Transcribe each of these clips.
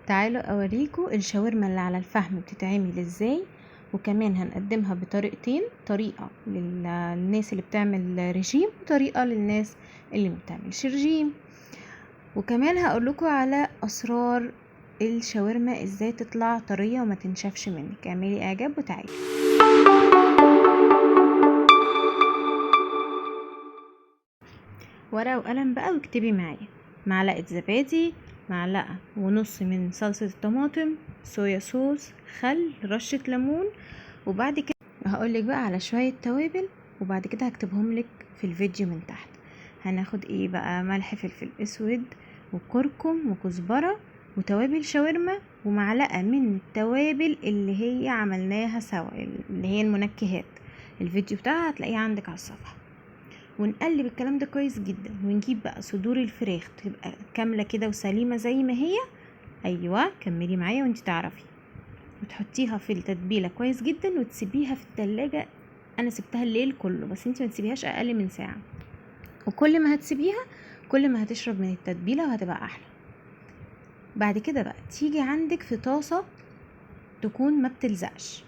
تعالوا اوريكم الشاورما اللي على الفحم بتتعمل ازاي، وكمان هنقدمها بطريقتين، طريقة للناس اللي بتعمل رجيم وطريقة للناس اللي ما بتعملش رجيم. وكمان هقولكوا على اسرار الشاورما ازاي تطلع طرية وما تنشفش منك. اعملي اعجاب وتعالي. ورقة وقلم بقى واكتبي معايا: معلقة زبادي، معلقة ونص من صلصة الطماطم، صويا صوص، خل، رشة ليمون. وبعد كده هقولك بقى على شوية توابل، وبعد كده هكتبهم لك في الفيديو من تحت. هناخد ايه بقى؟ ملح، فلفل اسود، وكركم، وكزبرة، وتوابل شاورما، ومعلقة من التوابل اللي هي عملناها سوا، اللي هي المنكهات. الفيديو بتاعها هتلاقيه عندك على الصفحة. ونقلب الكلام ده كويس جدا، ونجيب بقى صدور الفراخ تبقى كاملة كده وسليمة زي ما هي. ايوه كملي معايا وانت تعرفي. وتحطيها في التتبيلة كويس جدا وتسيبيها في التلاجة. انا سبتها الليل كله، بس انت ما تسيبيهاش اقل من ساعة. وكل ما هتسيبيها كل ما هتشرب من التتبيلة وهتبقى احلى. بعد كده بقى تيجي عندك في طاسة تكون ما بتلزقش،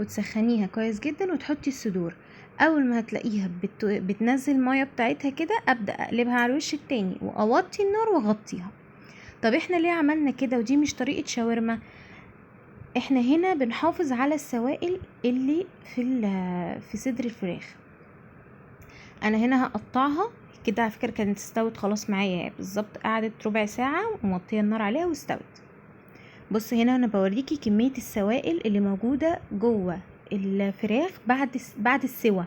وتسخنيها كويس جدا وتحطي الصدور. اول ما هتلاقيها بتنزل ميه بتاعتها كده، ابدا اقلبها على الوش التاني واوطي النار واغطيها. طب احنا ليه عملنا كده؟ ودي مش طريقه شاورما. احنا هنا بنحافظ على السوائل اللي في صدر الفراخ. انا هنا هقطعها كده. على فكره كانت استوت خلاص معايا بالظبط، قعدت ربع ساعه وموطيه النار عليها واستوت. بص هنا انا بوريكي كميه السوائل اللي موجوده جوه الفراخ بعد السوا،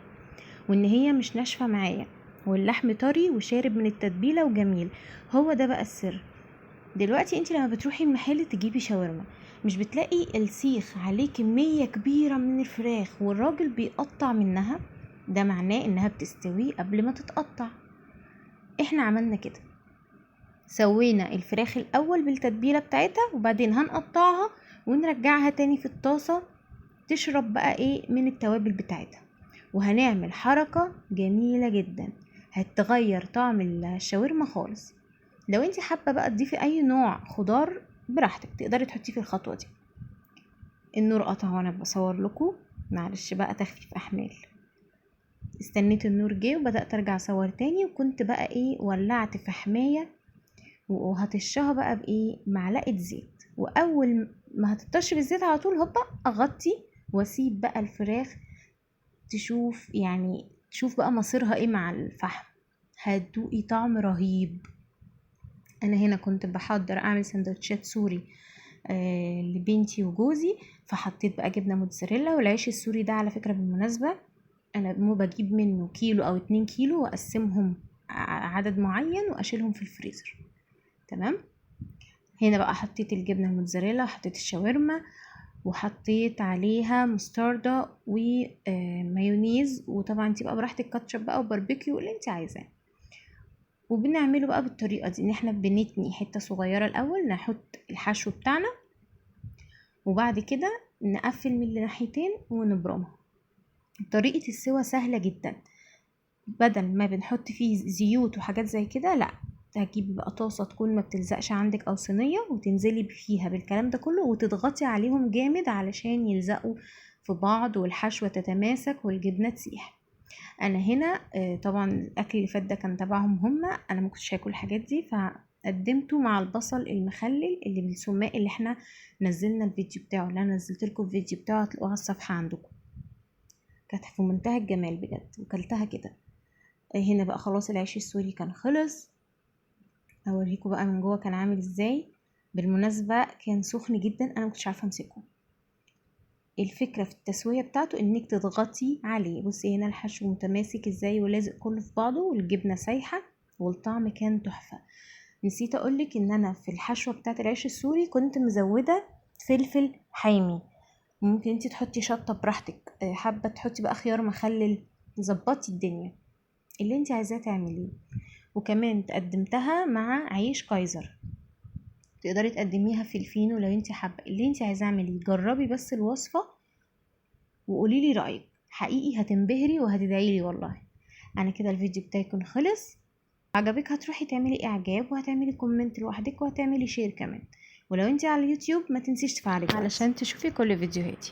وان هي مش ناشفه معايا، واللحم طري وشارب من التتبيله وجميل. هو ده بقى السر. دلوقتي انت لما بتروحي المحل تجيبي شاورما، مش بتلاقي السيخ عليه كميه كبيره من الفراخ والراجل بيقطع منها؟ ده معناه انها بتستوي قبل ما تتقطع. احنا عملنا كده، سوينا الفراخ الاول بالتتبيله بتاعتها، وبعدين هنقطعها ونرجعها تاني في الطاسه تشرب بقى ايه من التوابل بتاعتها. وهنعمل حركة جميلة جدا هتغير طعم الشاورما خالص. لو انت حابة بقى تضيفي اي نوع خضار براحتك، تقدري تحطيه في الخطوة دي. النور قطع وانا بصور لكم، معلش بقى تخفيف احمال. استنيت النور جه وبدأت ارجع اصور تاني، وكنت بقى ايه ولعت فحماية وهطشها بقى بايه، معلقة زيت. واول ما هتطش بالزيت على طول هوبا اغطي واسيب بقى الفراخ تشوف بقى مصيرها ايه مع الفحم. هتدوقي طعم رهيب. انا هنا كنت بحضر اعمل سندوتشات سوري لبنتي وجوزي، فحطيت بقى جبنه موتزاريلا. والعيش السوري ده على فكره بالمناسبه انا مو بجيب منه كيلو او 2 كيلو، واقسمهم عدد معين واشيلهم في الفريزر. تمام. هنا بقى حطيت الجبنه الموتزاريلا، حطيت الشاورما، وحطيت عليها مستردة ومايونيز، وطبعا انت بقى براحتك كاتشب بقى وباربيكيو اللي انت عايزاه. وبنعمله بقى بالطريقه دي، ان احنا بنتني حته صغيره الاول، نحط الحشو بتاعنا، وبعد كده نقفل من الناحيتين ونبرمها. طريقه السوا سهله جدا، بدل ما بنحط فيه زيوت وحاجات زي كده، لا، هتجيبي بقى طاسه تكون ما بتلزقش عندك او صينيه، وتنزلي فيها بالكلام ده كله وتضغطي عليهم جامد علشان يلزقوا في بعض والحشوه تتماسك والجبنه تسيح. انا هنا طبعا الاكل اللي فات ده كان تبعهم هما، انا ما كنتش هاكل الحاجات دي، فقدمته مع البصل المخلل اللي بالسماق اللي احنا نزلنا الفيديو بتاعه، اللي انا نزلت لكم الفيديو بتاعه هتلاقوه على الصفحه عندكم. كانت في منتهى الجمال بجد، وكلتها كده. هنا بقى خلاص العيش السوري كان خلص. اوريكم بقى من جوه كان عامل ازاي. بالمناسبه كان سخن جدا، انا ما كنتش عارفه امسكه. الفكره في التسويه بتاعته انك تضغطي عليه. بصي هنا الحشو متماسك ازاي ولازق كله في بعضه، والجبنه سايحه، والطعم كان تحفه. نسيت اقولك ان انا في الحشوه بتاعه العيش السوري كنت مزوده فلفل حامي. ممكن انتي تحطي شطه براحتك، حابه تحطي بقى خيار مخلل، ظبطي الدنيا اللي انتي عايزاه تعمليه. وكمان تقدمتها مع عيش كايزر، تقدري تقدميها في الفينو لو انتي حابه، اللي انتي عايزاه اعمليه. جربي بس الوصفه وقولي لي رايك، حقيقي هتنبهري وهتدعيلي والله. انا كده الفيديو بتاعي يكون خلص. عجبك هتروحي تعملي اعجاب، وهتعملي كومنت لوحدك، وهتعملي شير كمان. ولو انت على اليوتيوب ما تنسيش تفعلي علشان تشوفي كل فيديوهاتي.